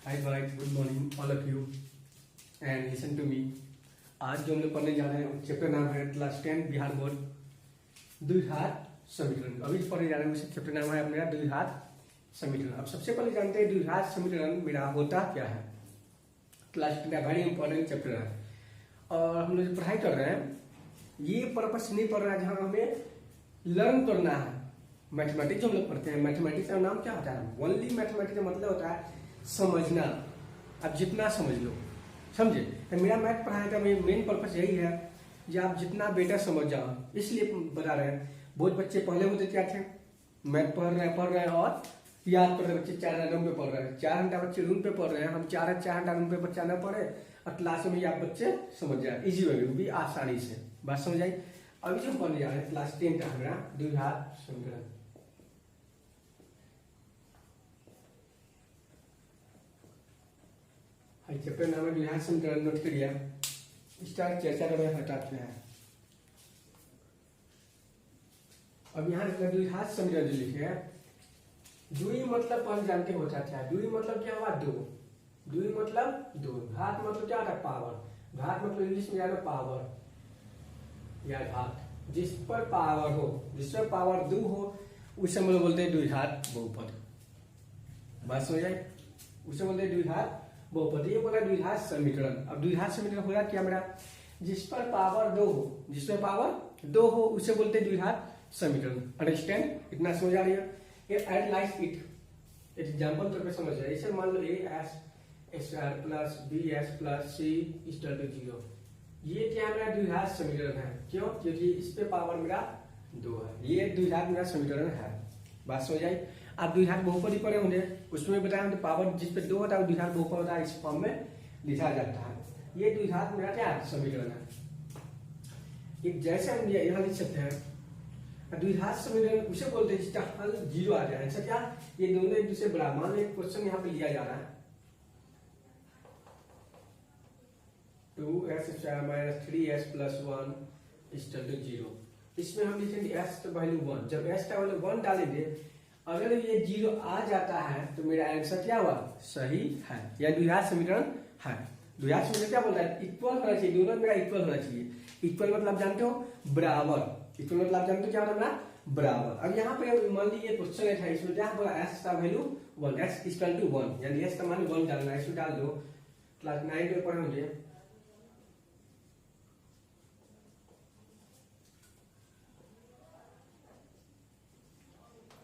Hi guys, good morning all of you and listen to me. आज जो हम लोग पढ़ने जा रहे हैं चैप्टर नाम है क्लास 10 बिहार बोर्ड द्विघात समीकरण। अभी जो पढ़ने जा रहे हैं उसी चैप्टर नाम है मेरा द्विघात समीकरण। अब सबसे पहले जानते हैं द्विघात समीकरण मेरा होता क्या है। क्लास 10 वेरी इंपॉर्टेंट चैप्टर है और हम लोग जो पढ़ाई कर रहे हैं ये पर्पस नहीं पढ़ रहा है जहाँ हमें लर्न करना है। मैथमेटिक्स जो हम लोग पढ़ते हैं, मैथमेटिक्स का नाम क्या होता है? ओनली मैथमेटिक्स का मतलब होता है समझना। आप जितना समझ लो, समझे? तो मेरा मैथ पढ़ाने का मेन पर्पस यही है कि आप जितना बेटर समझ जाओ, इसलिए बता रहे हैं। बहुत बच्चे पहले होते क्या थे, मैथ पढ़ रहे हैं और याद कर रहे बच्चे 4 घंटा रूम पे पढ़ रहे हैं, 4 घंटा बच्चे रूम पे पढ़ रहे हैं। हम 4 घंटा रूम पे बच्चा ना पढ़े और क्लास में आप बच्चे समझ जाए इजी वे में भी आसानी से बात समझ आई। अभी जो हम पढ़ने जा रहे हैं क्लास 10 का हमारा द्विघात समीकरण। चैप्टर नाम है द्विघात समीकरण। नोट करिए, स्टार्ट चर्चा कर रहे हटाते हैं। अब यहाँ द्विघात समीकरण जो लिखे हैं, द्वि मतलब पहले जानते होता था। द्वि मतलब क्या हुआ? दो। द्वि मतलब दो। घात मतलब क्या होता है? पावर। घात मतलब इंग्लिश में जाएगा पावर या घात। जिस पर पावर हो, जिस पर पावर दो हो उसे हम लोग बोलते हैं द्विघात बहुपद। बात समझ आई? उसे बोलते हैं द्विघात बहुपद। ये बोला द्विघात समीकरण। अब द्विघात समीकरण होगा क्या मेरा? जिस पर पावर दो हो, जिस पर पावर दो हो उसे बोलते हैं द्विघात समीकरण। अंडरस्टैंड? इतना समझ आ रही है? एट लाइक इट एग्जाम्पल तौर पे समझ जाए। इसे मान लो a s square plus b s plus c equal to 0। ये क्या मेरा द्विघात समीकरण है। क्यों? क्योंकि इस पे पावर मेरा 2 है। ये द्विघात मेरा समीकरण है। बात समझ आई? आप द्विघात बहुपद ही पढ़े होंगे, उसमें बताया तो पावर जिस पे 2 होता है वो द्विघात बहुपद होता है। इस फॉर्म में लिखा जाता है। ये द्विघात मेरा क्या समीकरण है। एक जैसे हम यहाँ लिख सकते हैं द्विघात समीकरण उसे बोलते हैं जिसका हल 0 आ जाए। ऐसा क्या? ये दोनों एक दूसरे बराबर। मान लो एक क्वेश्चन यहाँ पे लिया जा रहा है 2s square minus 3s plus 1 equal to 0। इसमें हम लिखेंगे s का वैल्यू 1। जब s का वैल्यू 1 डालेंगे, अगर ये 0 आ जाता है तो मेरा आंसर क्या हुआ? सही है। यह द्विघात समीकरण है। द्विघात समीकरण क्या बोलता है? इक्वल होना चाहिए, दोनों मेरा इक्वल होना चाहिए। इक्वल मतलब जानते हो? बराबर। इक्वल मतलब आप जानते हो क्या होना? बराबर। अब यहाँ पे मान लीजिए क्वेश्चन है, इसमें क्या बोला? s का वैल्यू 1, s इक्वल टू 1, यानी s का मान 1 डालना है। इसमें डाल दो। क्लास 9 में पढ़े होंगे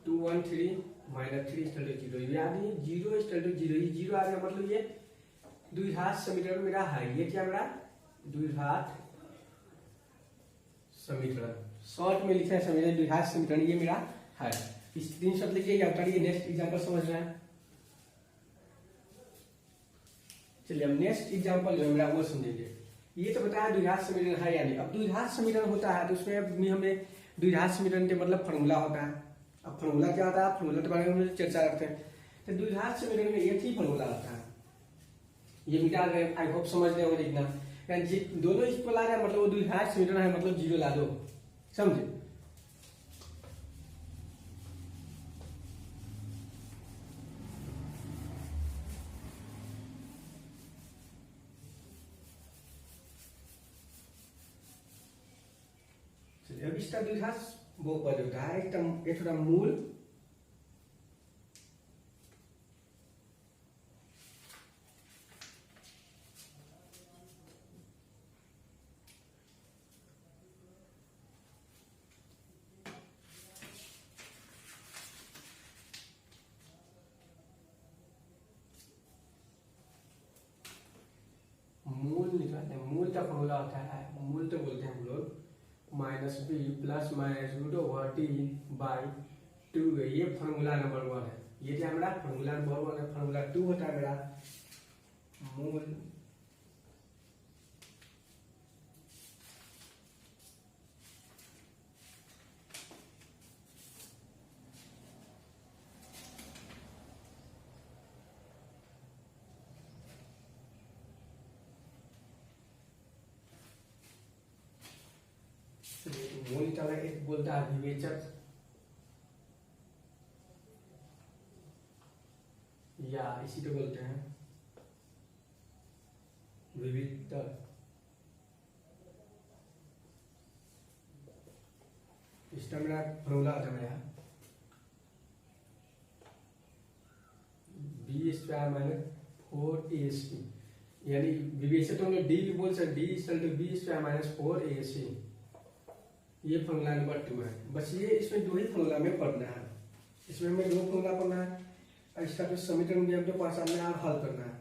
213 माइनस 3 इक्वल टू 0। यानी 0 इक्वल टू 0, ये 0 आ गया मतलब ये द्विघात समीकरण मेरा है। ये क्या मेरा? द्विघात समीकरण। शॉर्ट में लिखा है समीकरण द्विघात समीकरण, ये मेरा है। स्क्रीनशॉट लिखिए या करिए। नेक्स्ट एग्जांपल समझ रहे हैं? चलिए अब नेक्स्ट एग्जांपल जो है मेरा वो समझेंगे। ये तो बताया द्विघात समीकरण है यानी। अब द्विघात समीकरण होता है तो उसमें भी हमें द्विघात समीकरण के मतलब फॉर्मूला होता है। अब फॉर्मूला क्या होता है? फॉर्मूला के बारे में चर्चा करते हैं। तो द्विघात समीकरण में एक ही फॉर्मूला होता है। ये मिटा गए, आई होप समझ रहे हो लिखना। दोनों इक्वल आ रहा है मतलब वो द्विघात समीकरण है, मतलब 0 ला दो। समझे? अब इसका द्विघात बहुपद होता है एकदम, ये थोड़ा मूल मूल निकालते हैं। मूल का फॉर्मूला होता है, मूल तो बोलते हैं हम लोग minus B plus minus root over T by 2। ये फॉर्मूला नंबर 1 है। ये क्या मेरा फॉर्मूला नंबर 1 है। फॉर्मूला 2 होता है मेरा मूल निकाला। एक बोलता है विवेचक या इसी को बोलते हैं विविधतर। इसका मेरा फॉर्मूला आता है बी स्क्वायर माइनस 4ac, यानी विवेचन तो हमने डी भी बोल सकते, D equal to B square minus 4ac। ये फॉर्मूला नंबर 2 है। बस ये इसमें दो ही फॉर्मूला में पढ़ना है, इसमें हमें दो फॉर्मूला पढ़ना है और इसका जो समीकरण भी हमको पास सामने आप हल करना है।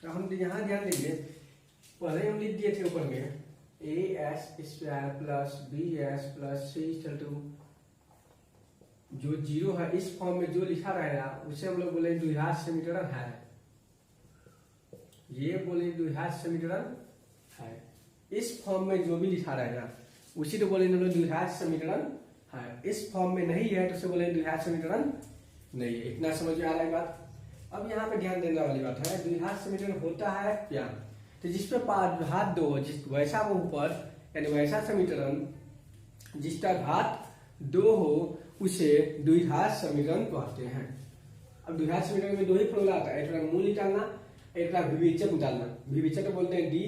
तो हम यहाँ ध्यान देंगे, पहले हम लिख दिए थे ऊपर में as square plus bs plus c equal to जो जीरो है इस फॉर्म में जो लिखा रहेगा उसे हम लोग बोले द्विघात समीकरण है। ये बोले द्विघात समीकरण है, इस फॉर्म में जो भी लिखा रहेगा उसी तो बोले हम लोग द्विघात समीकरण है। इस फॉर्म में नहीं है तो उसे बोले द्विघात समीकरण नहीं है। इतना समझ में आ रहा है बात। अब यहाँ पे ध्यान देने वाली बात है, द्विघात समीकरण होता है क्या? तो जिसपे घात दो, जिस वैसा वो ऊपर यानी वैसा समीकरण जिसका घात 2 हो उसे द्विघात समीकरण कहते हैं। अब द्विघात समीकरण में दो ही फॉर्मूला आता है, एक का मूल निकालना, एक का विवेचक निकालना। विवेचक तो बोलते हैं डी,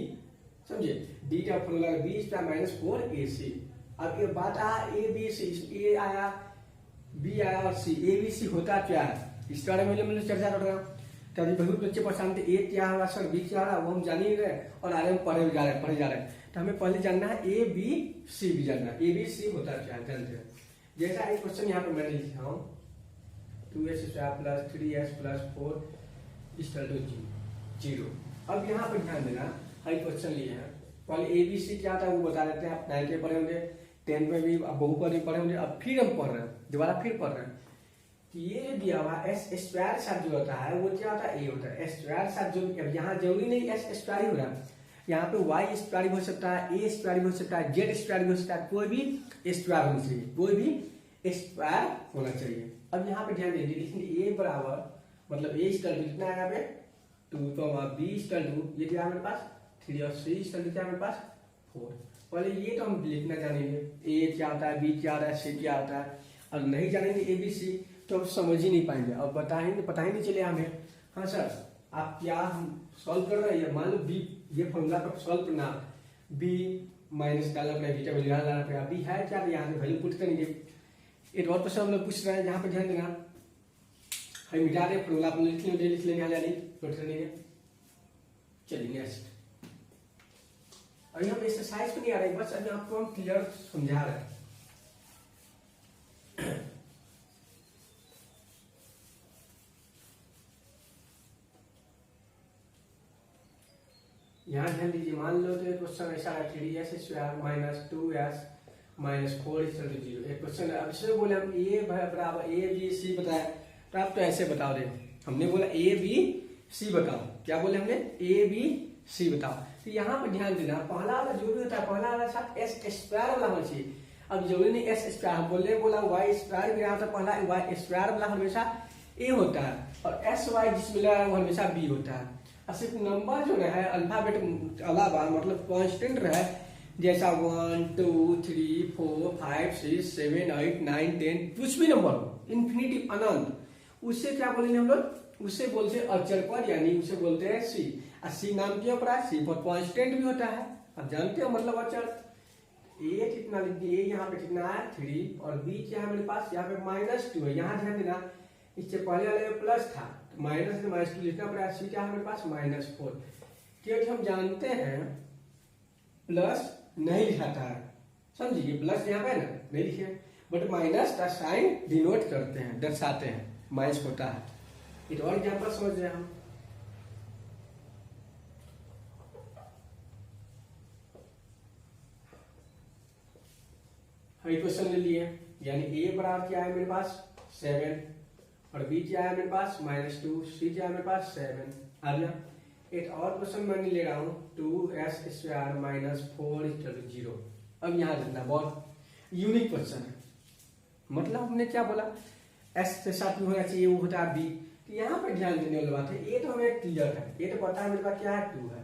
समझे, डी का formula B square minus 4ac। अब ये बात आया ए बी सी, ए आया बी आया और सी, ए बी सी होता क्या है इसके बारे में हम चर्चा कर रहे हैं। तो अभी बहुत बच्चे परेशान थे, ए क्या होगा सर, बी क्या होगा, वो हम जान ही रहे और आगे में पढ़े जा रहे हैं। तो हमें पहले जानना है ए बी सी भी जानना है। ए बी सी होता क्या है जानते हैं। जैसा एक क्वेश्चन यहाँ पे मैंने लिखा हूँ 2s square plus 3s plus 4 equal to 0। अब यहाँ पे ध्यान देना, हर क्वेश्चन लिए हैं, पहले ए बी सी क्या था वो बता देते हैं। आप 9th में पढ़े होंगे, 10th में भी, अब बहुपद में पढ़े होंगे। अब फिर हम पढ़ रहे हैं, दोबारा फिर पढ़ रहे हैं कि ये जो दिया हुआ एस स्क्वायर के साथ जो होता है वो क्या होता है, ए होता है। एस स्क्वायर के साथ जो, अब यहाँ जरूरी नहीं एस स्क्वायर ही हो रहा है, यहाँ पे वाई स्क्वायर भी हो सकता है, ए स्क्वायर भी हो सकता है, जेड स्क्वायर भी हो सकता है, कोई भी स्क्वायर होना चाहिए, कोई भी स्क्वायर होना चाहिए। अब यहाँ पे ध्यान दीजिए, लिखेंगे ए बराबर मतलब ए स्क्वायर कितना है यहाँ पे 2 तो बी स्क्वायर 2, ये क्या है मेरे पास 3 और सी स्क्वायर क्या है मेरे पास 4। पहले ये तो हम लिखना जानेंगे, ए क्या होता है, बी क्या होता है, सी क्या होता है। और नहीं जानेंगे ए बी सी तो हम समझ ही नहीं पाएंगे और पता ही नहीं चले हमें। हाँ सर आप क्या हम सॉल्व कर रहे हैं, मान लो बी, ये फॉर्मूला का सॉल्व करना, बी माइनस डालना पड़ेगा, बीटा वैल्यू डालना पड़ेगा, बी है क्या, यहाँ से वैल्यू पुट करेंगे। एक और क्वेश्चन हम लोग पूछ रहे हैं, यहाँ पे ध्यान देना, हम मिटा दे फॉर्मूला अपन लिख लेंगे नोट कर लेंगे। चलिए नेक्स्ट, अभी हम एक्सरसाइज पे नहीं आ रहे, बस अभी आपको हम क्लियर समझा रहे हैं। यहाँ ध्यान दीजिए, मान लो तो क्वेश्चन ऐसा है 3s square minus 2s minus 4 equal to 0। एक क्वेश्चन है, अब इसमें बोले हम ए बराबर ए बी सी बताया, तो आप तो ऐसे बताओ। देखो हमने बोला ए बी सी बताओ, क्या बोले हमने ए बी सी बताओ। तो यहाँ पर ध्यान देना, पहला वाला जो भी होता है पहला वाला साथ एस स्क्वायर वाला होना चाहिए। अब जरूरी नहीं एस स्क्वायर बोला वाई स्क्वायर भी आता, पहला वाई स्क्वायर वाला हमेशा ए होता है और एस वाई जिसमें लगा वो हमेशा बी होता है। सिर्फ नंबर जो है अल्फाबेट अलावा मतलब कांस्टेंट रहे, जैसा 1 2 3 4 5 6 7 8 9 10 कुछ भी नंबर हो, इन्फिनिटी अनंत, उससे क्या बोलेंगे हम लोग, उससे बोलते हैं अचर पद, यानी उसे बोलते हैं सी। और सी नाम क्यों पड़ा, सी पर कांस्टेंट भी होता है, अब जानते हो मतलब अचर। ए कितना लिख दिए, यहाँ पे कितना है 3 और बी क्या है मेरे पास यहाँ पे -2 है। यहाँ ध्यान देना, इससे पहले वाले में प्लस था, माइनस से -2 लिखना पड़ेगा। सी क्या है मेरे पास -4, क्योंकि हम जानते हैं प्लस नहीं लिखाता है, समझिए प्लस यहाँ पे ना नहीं लिखे, बट माइनस का साइन डिनोट करते हैं, दर्शाते हैं, माइनस होता है। एक और एग्जाम्पल समझ रहे हैं हम, क्वेश्चन ले लिए, यानी ए बराबर क्या है मेरे पास 7 और बी क्या है मेरे पास -2, सी क्या है मेरे पास 7 आ गया। एक और क्वेश्चन मैंने ले रहा हूँ 2s square minus 4 equal to 0। अब यहाँ देखना, बहुत यूनिक क्वेश्चन है, मतलब हमने क्या बोला s के साथ में होना चाहिए, वो होता है b। तो यहाँ पे ध्यान देने वाली बात है, ये तो हमें क्लियर है, ये तो पता है मेरे पास क्या है 2 है,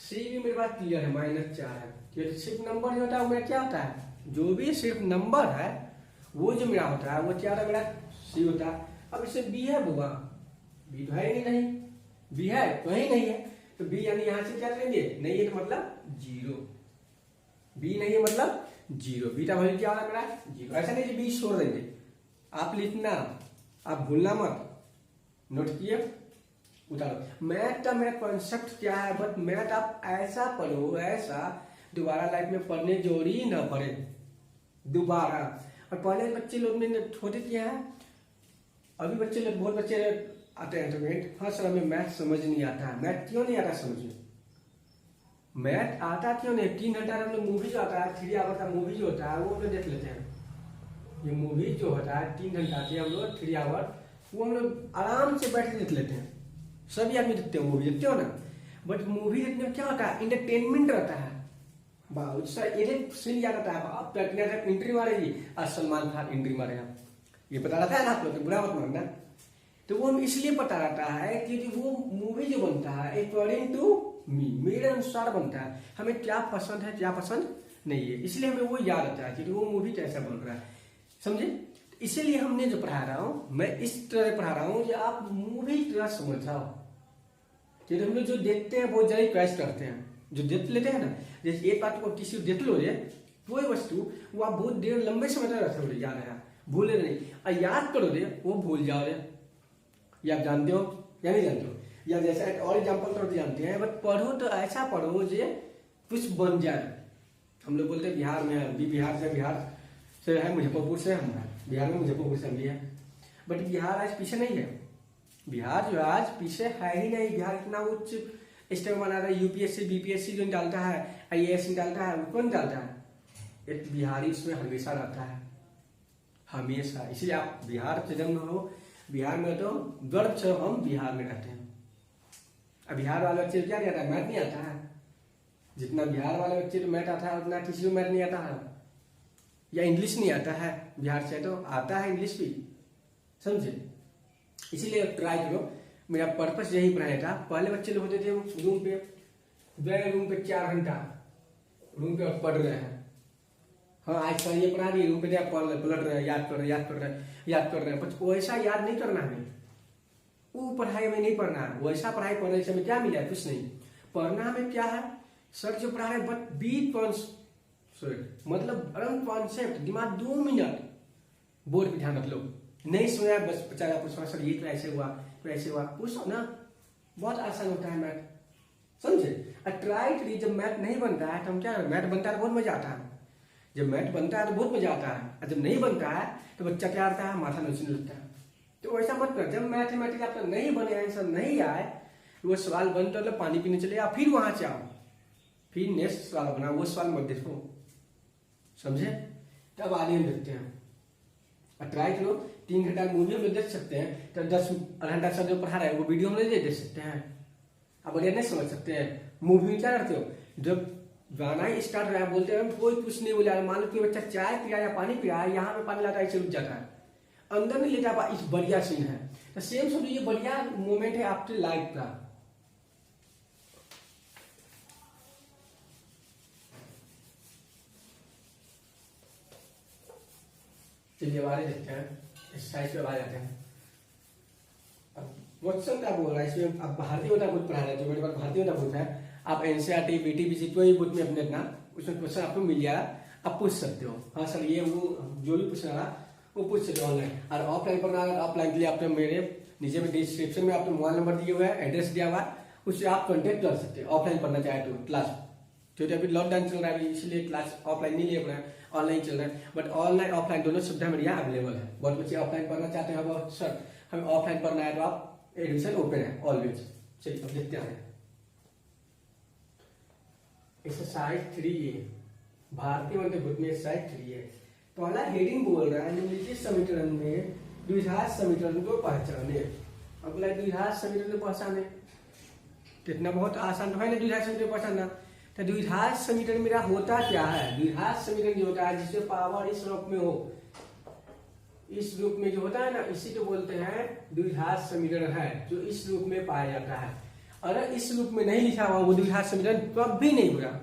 c भी मेरे पास क्लियर है -4 है। तो सिर्फ नंबर जो होता है वो मेरा क्या होता है, जो भी सिर्फ नंबर है वो जो मेरा होता है वो क्या है मेरा सी होता है। अब इसे बी है बुआ, बी तो है ही नहीं, बी है तो ही नहीं है, तो बी यानी यहां से क्या लेंगे, नहीं है तो मतलब जीरो, बी नहीं है मतलब जीरो, बीटा वैल्यू क्या होगा मेरा जीरो। ऐसा नहीं कि बी छोड़ देंगे, आप लिखना, आप भूलना मत, नोट किए उतारो। मैथ का मेरा कॉन्सेप्ट क्या है, बट मैथ आप ऐसा पढ़ो, ऐसा दोबारा लाइफ में पढ़ने जोड़ी ना पड़े दोबारा। और पहले बच्चे लोग ने छोटे किया है, अभी बच्चे लोग बहुत बच्चे आते हैं इंटरमीडिएट, हाँ सर हमें मैथ समझ नहीं आता है। मैथ क्यों नहीं आता समझिए, मैथ आता क्यों नहीं, 3 घंटा हम लोग मूवी जो आता है 3 आवर का मूवी जो होता है वो हम लोग देख लेते हैं। ये मूवी जो होता है 3 घंटा के हम लोग 3 आवर, वो हम लोग आराम से बैठ के देख लेते हैं। सभी आदमी देखते हो मूवी, देखते हो ना। बट मूवी देखने में क्या होता है, इंटरटेनमेंट रहता है। सीन याद आता है, आप एंट्री मारेगी आज सलमान खान एंट्री मारेगा, ये पता रहता है ना आप लोग, बुरा मत मानना। तो वो हम इसलिए पता रहता है क्योंकि वो मूवी जो बनता है अकॉर्डिंग टू मी, मेरे अनुसार बनता है, हमें क्या पसंद है क्या पसंद नहीं है, इसलिए हमें वो याद रहता है कि वो मूवी कैसा बन रहा है, समझे। इसीलिए हमने जो पढ़ा रहा हूँ मैं इस तरह पढ़ा रहा हूँ कि आप मूवी तरह समझ जाओ। कि हम लोग जो देखते हैं बहुत जल्दी क्रैश करते हैं, जो देख लेते हैं ना, जैसे एक बात को किसी देख लो रे कोई वस्तु, वो आप बहुत देर लंबे समय तक रखते हो, याद है भूले नहीं, और याद करो रे वो भूल जाओ रे। ये आप जानते हो या नहीं जानते हो, या जैसा और एग्जाम्पल तो जानते हैं, बट पढ़ो तो ऐसा पढ़ो जो कुछ बन जाए। हम लोग बोलते हैं बिहार में है, बिहार से है, मुजफ्फरपुर से हम है, बिहार में मुजफ्फरपुर से हम भी है, बट बिहार आज पीछे नहीं है। बिहार जो आज पीछे है ही नहीं, बिहार इतना उच्च स्टेप बना रहा है। यूपीएससी बीपीएससी जो निकालता है, आईएएस निकालता है, वो कौन निकालता है, एक बिहारी उसमें हमेशा रहता है, हमेशा। इसलिए आप बिहार से जन्म हो, बिहार में तो गर्व से हम बिहार में रहते हैं। अब बिहार वाले बच्चे क्या नहीं आता है, मैथ नहीं आता है। जितना बिहार वाले बच्चे तो मैथ आता है उतना किसी को मैथ नहीं आता है, या इंग्लिश नहीं आता है। बिहार से तो आता है इंग्लिश भी, समझे। इसीलिए ट्राई करो, मेरा पर्पस यही पढ़ाया था। पहले बच्चे लोग होते थे रूम पे, गए रूम पे 4 घंटा रूम पे पढ़ रहे हैं, हाँ आज सर ये पढ़ा दिए, रूम पे पलट रहे हैं, याद कर रहे हैं, बट वैसा याद नहीं करना हमें, वो पढ़ाई में नहीं पढ़ना है। वैसा पढ़ाई पढ़ने से हमें क्या मिला है, कुछ नहीं। पढ़ना हमें क्या है, सर जो पढ़ा रहे हैं बट बीट मतलब अराउंड कॉन्सेप्ट, दिमाग 2 मिनट बोर्ड पे ध्यान रख लो, नहीं सुना बस बेचारा पूछना सर ये तो ऐसे हुआ तो ऐसे हुआ, पूछो ना, बहुत आसान होता है मैथ, समझे। ट्राई करिए, जब मैथ नहीं बनता है तो हम क्या, मैथ बनता है तो बहुत मजा आता है, जब मैथ बनता है तो बहुत मजा आता है, और जब नहीं बनता है तो बच्चा क्या आता है, माथा नोचने लगता है। तो वैसा मत कर, जब मैथमेटिक्स आपका नहीं बने, आंसर नहीं आए, वो सवाल बंद कर लो, पानी पीने चले जाओ, फिर वहां से आओ, फिर नेक्स्ट सवाल बना, वो सवाल मत देखो, समझे। तब आगे हम देखते हैं। और ट्राई करो, 3 घंटा मूवी में देख सकते हैं, तो 10 घंटा सर जो पढ़ा रहा है वो वीडियो में नहीं देख सकते हैं, आप बढ़िया नहीं समझ सकते हैं। मूवी में क्या करते हो, जब गाना ही स्टार्ट रहा है बोलते हैं कोई कुछ नहीं बोला, मान लो कि बच्चा चाय पिया या पानी पिया है, यहाँ पे पानी लाता है, इसे रुक जाता है, अंदर नहीं लेता, इस बढ़िया सीन है। तो सेम समझो ये बढ़िया मोमेंट है आपके लाइफ का। चलिए आगे देखते हैं, एक्सरसाइज पे आ जाते हैं। अब क्वेश्चन क्या बोल रहा है इसमें, अब भारतीय होता बुक पढ़ा रहा है, जो मेरे पास भारतीय होता बुक है, आप एनसीईआरटी बीटीबीसी कोई बुक में अपने अपना उसमें क्वेश्चन आपको मिल जाएगा, आप पूछ सकते हो। हाँ सर ये वो जो भी पूछ रहा वो पूछ सकते हो ऑनलाइन। और ऑफलाइन पढ़ना है, ऑफलाइन के लिए आपने मेरे नीचे में डिस्क्रिप्शन में आपने मोबाइल नंबर दिए हुए हैं, एड्रेस दिया हुआ है, उससे आप कॉन्टेक्ट कर सकते हैं। ऑफलाइन पढ़ना चाहे तो क्लास, क्योंकि अभी लॉकडाउन चल रहा है, इसलिए क्लास ऑफलाइन नहीं ले पा रहे हैं, ऑनलाइन चल रहा है। बट ऑनलाइन ऑफलाइन दोनों सुविधा मेरे यहाँ अवेलेबल है। बहुत बच्चे ऑफलाइन पढ़ना चाहते हैं, अब सर हमें ऑफलाइन पढ़ना है, तो आप एडमिशन ओपन है ऑलवेज। चलिए अब देखते हैं एक्सरसाइज 3A, भारतीय मध्य बुक में एक्सरसाइज 3A। पहला हेडिंग बोल रहा है निम्नलिखित समीकरण में द्विघात समीकरण को पहचाने। अगला द्विघात समीकरण को पहचाने, कितना बहुत आसान तो है ना द्विघात समीकरण पहचानना। तो द्विघात समीकरण मेरा होता क्या है, द्विघात समीकरण जो होता है जिससे पावर इस रूप में हो, इस रूप में जो होता है ना, इसी को बोलते हैं द्विघात समीकरण है, जो इस रूप में पाया जाता है। अगर इस रूप में नहीं लिखा हुआ वो द्विघात समीकरण कभी नहीं होगा,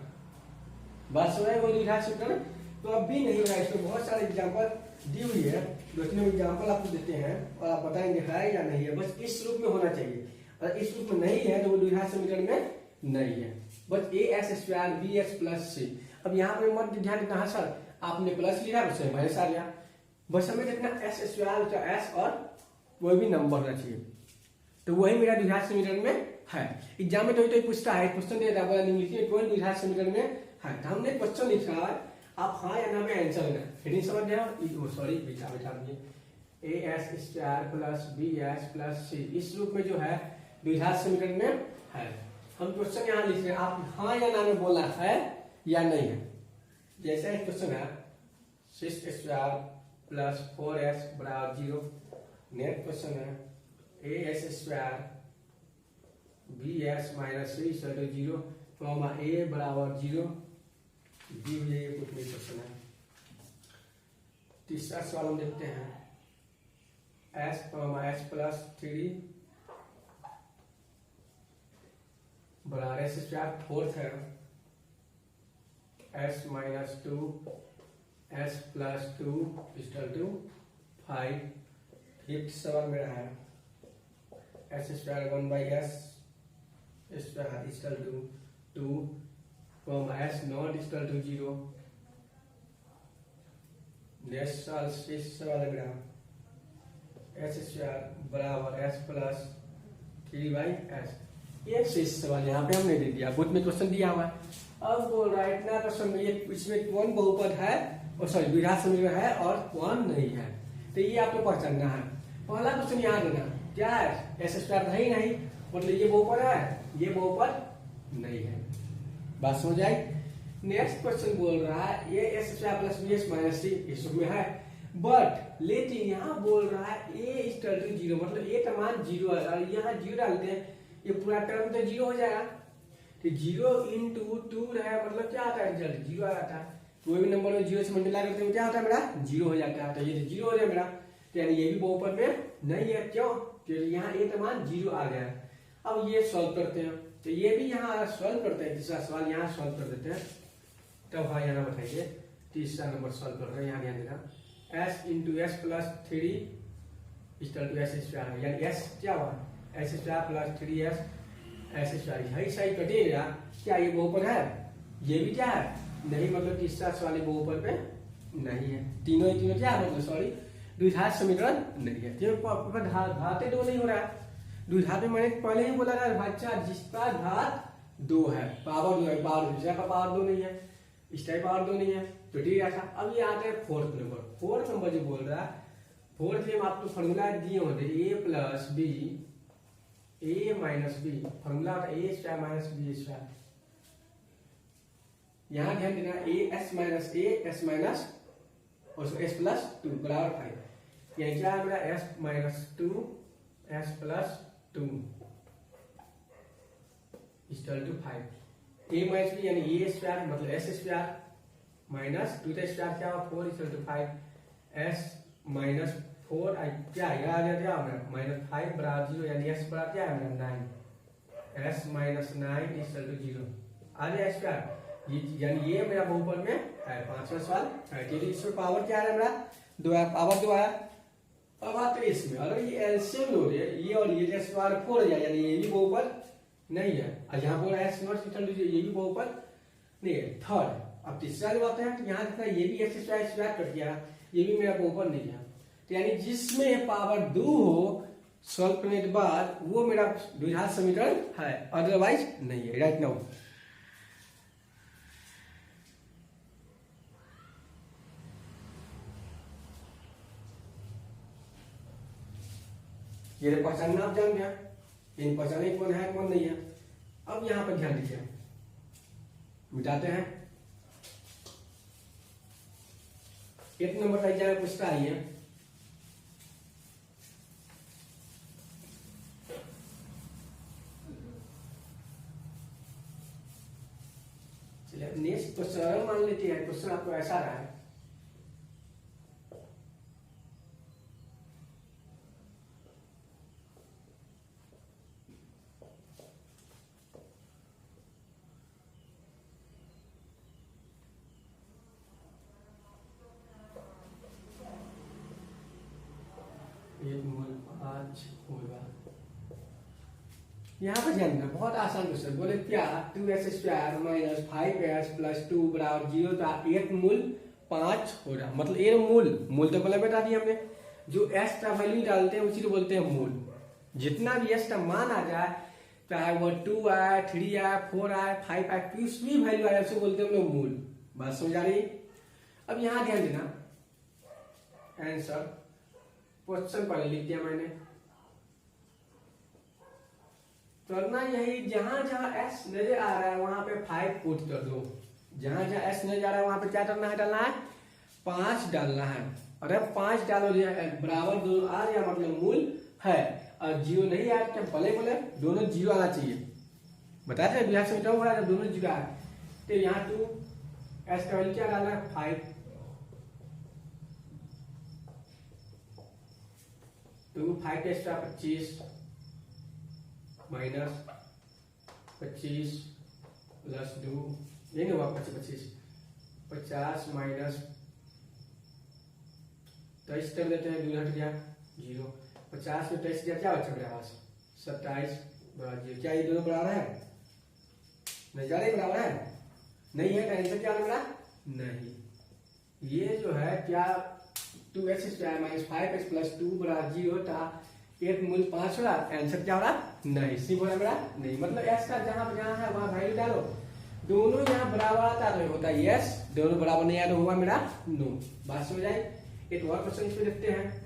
बात सुना है, वो द्विघात समीकरण कभी नहीं होगा। इसमें बहुत सारे एग्जाम्पल दी हुई है, 2-3 एग्जाम्पल आपको देते हैं और आप बताएंगे है या नहीं है, बस इस रूप में होना चाहिए। अगर इस रूप में नहीं है तो वो द्विघात समीकरण में नहीं है, बस a s square b x plus c. अब यहाँ पे मत ध्यान देना है सर, आपने प्लस लिया उसे माइनस आ गया, बस हमें देखना एस स्क्वायर का एस और कोई भी नंबर होना चाहिए, तो वही मेरा द्विघात समीकरण में है। एग्जाम में तो पूछता है, क्वेश्चन देता है निम्नलिखित कौन द्विघात समीकरण में है, तो हमने क्वेश्चन लिखा है, आप हाँ या ना में आंसर देना। फिर समझ गया, सॉरी बेटा a s square plus b s plus c इस रूप में जो है द्विघात समीकरण में है। हम क्वेश्चन यहाँ लिख रहे हैं, आप हाँ या ना में बोलना है या नहीं है। जैसे क्वेश्चन है 6 स्क्वायर प्लस 4s बराबर 0। नेक्स्ट क्वेश्चन है a s square b s minus c equal to 0 comma a बराबर 0। ये कुछ नहीं क्वेश्चन है। तीसरा सवाल हम देखते हैं एस कॉमा एस प्लस 3 बराबर एस स्क्वायर। फोर्थ है S minus 2 S plus 2 equal to 5। Fifth सवाल मेरा है S square 1 by S square equal to 2 comma S not equal to 0। Next सवाल है मेरा एस स्क्वायर बराबर एस प्लस 3 बाई एस। ये शेष सवाल यहाँ पे हमने दे दिया, बुक में क्वेश्चन दिया हुआ है। अब बोल रहा है इतना क्वेश्चन में ये इसमें कौन बहुपद है और सॉरी द्विघात समीकरण है और कौन नहीं है, तो ये आपको पहचानना है। पहला क्वेश्चन याद देना क्या है, एस स्क्वायर है ही नहीं, मतलब ये बहुपद है, ये बहुपद नहीं है। बात समझ आई। नेक्स्ट क्वेश्चन बोल रहा है ये s square plus b s minus c इस रूप में है, बट लेकिन यहाँ बोल रहा है ए इक्वल टू 0, मतलब ए का मान 0 है और यहाँ 0 डालते हैं, ये पूरा टर्म तो 0 हो जाएगा। तो 0 इंटू 2 है, मतलब क्या आता है रिजल्ट 0 आ जाता है। कोई भी नंबर में 0 से मल्टीप्लाई करते हैं क्या होता है मेरा 0 हो जाता है, तो ये 0 हो जाए मेरा, तो यानी ये भी बहुपद में नहीं है। क्यों, क्योंकि यहाँ ए का मान 0 आ गया है। अब ये सॉल्व करते हैं, तो ये भी यहाँ सॉल्व करते हैं। तीसरा सवाल यहाँ सॉल्व कर देते हैं, तब हाँ यहाँ बताइए। तीसरा नंबर सॉल्व कर रहे हैं, यहाँ ध्यान देना S into S plus 3 equal to S square, यानी एस क्या हुआ S square plus 3s S square, यही सही कटेगा। क्या ये बहुपद है, ये भी क्या है नहीं, मतलब तीसरा सवाल बहुपद पे नहीं है। तीनों क्या है, मतलब सॉरी द्विघात समीकरण नहीं है। घाते 2 नहीं हो रहा है, द्विघात में मैंने पहले ही बोला था बच्चा जिसका घात 2 है, पावर 2 है, पावर दूसरा का पावर 2 नहीं है, इसका पावर 2 नहीं है, तो ठीक है। अब ये आते हैं फोर्थ नंबर। फोर्थ नंबर जो बोल रहा है, फोर्थ में आपको फॉर्मूला दिए होते A plus B A minus B, formula होता है A square minus B square. यहाँ ध्यान देना ए एस माइनस और एस प्लस 2 बराबर 5, यानी क्या है मेरा S minus 2 S plus 2 equal to 5। A minus B यानी ए स्क्वायर मतलब एस स्क्वायर माइनस 2 का स्क्वायर क्या हुआ 4 इक्वल टू 5 एस माइनस 4 क्या आ गया माइनस 5 बराबर 0, यानी एस बराबर क्या है मेरा 9, एस माइनस 9 इक्वल टू 0 आ गया स्क्वायर। यानी ये मेरा बहुपद में है। पांचवा सवाल है, इसमें पावर क्या है मेरा 2 है, पावर 2 आया। अब आते हैं इसमें, अगर ये एलसीएम लो ये और ये एस बार 4 जाए, यानी ये भी बहुपद नहीं है, और यहाँ पर एस नॉट इक्वल टू ये भी बहुपद नहीं है। थर्ड, अब तीसरा जो आता है तो यहाँ देखना ये भी एक्स स्क्वायर कट गया, ये भी मेरा बहुपद नहीं है। तो यानी जिसमें पावर 2 हो सॉल्व करने के बाद वो मेरा द्विघात समीकरण है, अदरवाइज नहीं है। राइट नाउ ये पहचानना आप जान गया, इन पहचाने कौन है कौन नहीं है। अब यहां पर ध्यान दीजिए, मिटाते हैं। एक नंबर का एग्जाम पूछता है ये नेक्स्ट क्वेश्चन मान लेते हैं, क्वेश्चन आपको ऐसा रहा है एक मूल 5 होगा यहाँ पे ध्यान देना, बहुत आसान क्वेश्चन। बोले क्या 2s² माइनस 5s प्लस 2 बराबर 0 था, एक मूल 5 हो रहा। मतलब ये मूल तो पहले बता दिया हमने, जो s का वैल्यू डालते हैं उसी को बोलते हैं मूल। जितना भी s का मान आ जाए, चाहे वो 2 आए, 3 आए, 4 आए, 5 आए, कुछ भी वैल्यू आए उसे बोलते हैं हम लोग मूल। बात समझ आ रही? अब यहाँ ध्यान देना, आंसर क्वेश्चन पढ़ लिख दिया मैंने। करना यही, जहां जहां s नजर आ रहा है वहां पे 5 पुट कर दो। जहां जहां s नजर आ रहा है वहां पे क्या करना है, डालना है 5 डालना है। और अब 5 डालो बराबर दोनों आ गया, मतलब मूल है। और 0 नहीं आया क्या, भले भले दोनों 0 आना चाहिए। बताते हैं बिहार से बेटा हो रहा है, जब दोनों 0 आए तो यहाँ 2 s का वैल्यू क्या डालना है 5, 2 5 एक्स्ट्रा 25 माइनस 25 प्लस 2, ये नहीं हुआ 25 50 माइनस 23 कर देते हैं, 2 हट गया 0, 50 में 23 क्या बचा मेरे पास 27 बराबर 0। क्या ये दोनों बराबर है? नजारे बराबर है? नहीं है, तो आंसर क्या लग रहा? नहीं। ये जो है क्या 2s² माइनस 5s प्लस 2 बराबर 0 था, एक मूल 5 हो रहा, आंसर क्या हो रहा? नहीं। सी बोला मेरा नहीं। मतलब s का जहां है वहां वैल्यू डालो, दोनों यहाँ बराबर आता तो होता है यस, दोनों बराबर नहीं आया तो हुआ मेरा नो। बात समझ आई? एक और क्वेश्चन इसमें देखते हैं।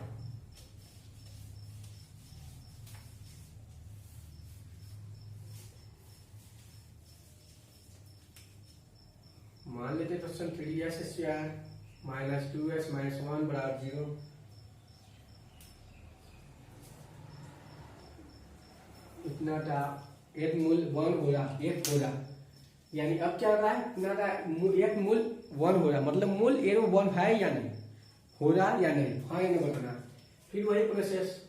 मान लेते question 3s² minus 2s minus 1 बराबर 0। इतना था, एक मूल 1 हो रहा, एक हो रहा, यानी अब क्या हो रहा है, इतना था एक मूल 1 हो रहा, मतलब मूल ए में 1 है या नहीं, हो रहा या नहीं, हाँ या नहीं बताना। फिर वही प्रोसेस,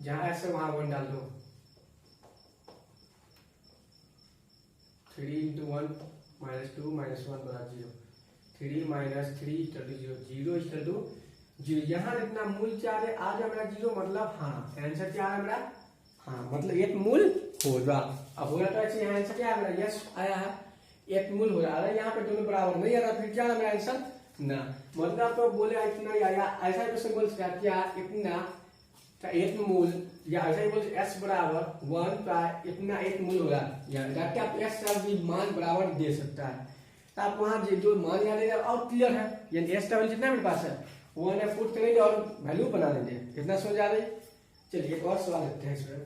जहां ऐसे वहां 1 डाल दो, 3 into 1 minus 2 minus 1 बराबर 0, 3 minus 3 equal to 0, 0 equal to 0। यहाँ जितना मूल चाह रहे आ जाए मेरा 0, मतलब हाँ आंसर क्या है मेरा, हाँ मतलब एक मूल होगा। अब हो रहा तो अच्छी, आंसर क्या है मेरा, यस आया है, एक मूल हो रहा है। यहाँ पे दोनों बराबर नहीं आ रहा, फिर क्या है मेरा आंसर ना। मतलब तो बोले इतना ही आया, ऐसा क्वेश्चन बोल सकता क्या इतना एक मूल, या ऐसा ही बोल s बराबर 1 का इतना एक मूल होगा, यानी आप s का भी मान बराबर दे सकता है। तो आप वहां जो मान याद है और क्लियर है, यानी s का वैल्यू जितना मेरे पास है 1 है, पुट करेंगे और वैल्यू बना देंगे। कितना समझ आ रही? चलिए एक और सवाल लेते हैं इसमें।